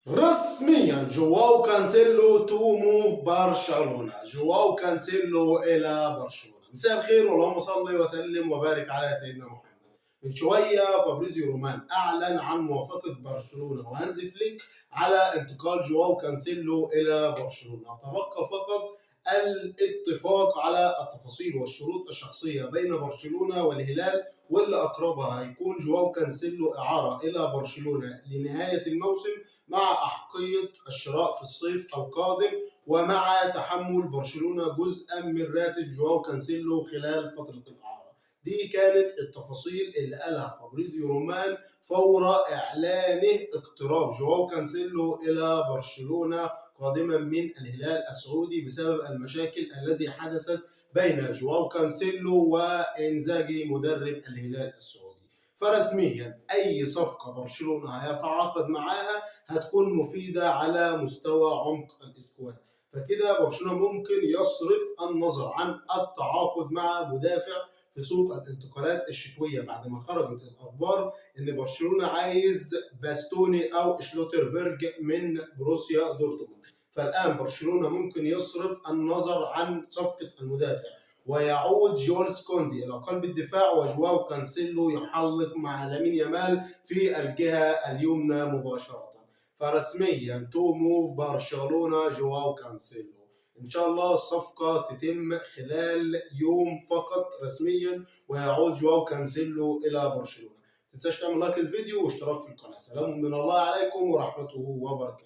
رسميا جواو كانسيلو تو موف برشلونة. جواو كانسيلو الى برشلونة. مساء الخير، اللهم صل وسلم وبارك على سيدنا محمد. من شويه فابريزيو رومان اعلن عن موافقه برشلونه وهانزي فليك على انتقال جواو كانسيلو الى برشلونه. تبقى فقط الاتفاق على التفاصيل والشروط الشخصيه بين برشلونه والهلال، واللي اقربها هيكون جواو كانسيلو اعاره الى برشلونه لنهايه الموسم مع احقيه الشراء في الصيف القادم، ومع تحمل برشلونه جزءا من راتب جواو كانسيلو خلال فتره الاعاره. دي كانت التفاصيل اللي قالها فابريزيو رومان فور اعلانه اقتراب جواو كانسيلو الى برشلونه قادما من الهلال السعودي بسبب المشاكل التي حدثت بين جواو كانسيلو وانزاجي مدرب الهلال السعودي. فرسميا اي صفقه برشلونه هيتعاقد معاها هتكون مفيده على مستوى عمق الاسكواد. فكده برشلونه ممكن يصرف النظر عن التعاقد مع مدافع في سوق الانتقالات الشتويه، بعد ما خرجت الاخبار ان برشلونه عايز باستوني او شلوتربرج من بروسيا دورتموند. فالان برشلونه ممكن يصرف النظر عن صفقه المدافع ويعود جولز كوندي الى قلب الدفاع، وجواو كانسيلو يحلق مع لامين يامال في الجهه اليمنى مباشره. فرسميا تو موف برشلونه جواو كانسيلو. ان شاء الله الصفقه تتم خلال يوم فقط رسميا، ويعود جواو كانسيلو الى برشلونه. ما تنساش تعمل لايك للفيديو واشتراك في القناه. سلام من الله عليكم ورحمته وبركاته.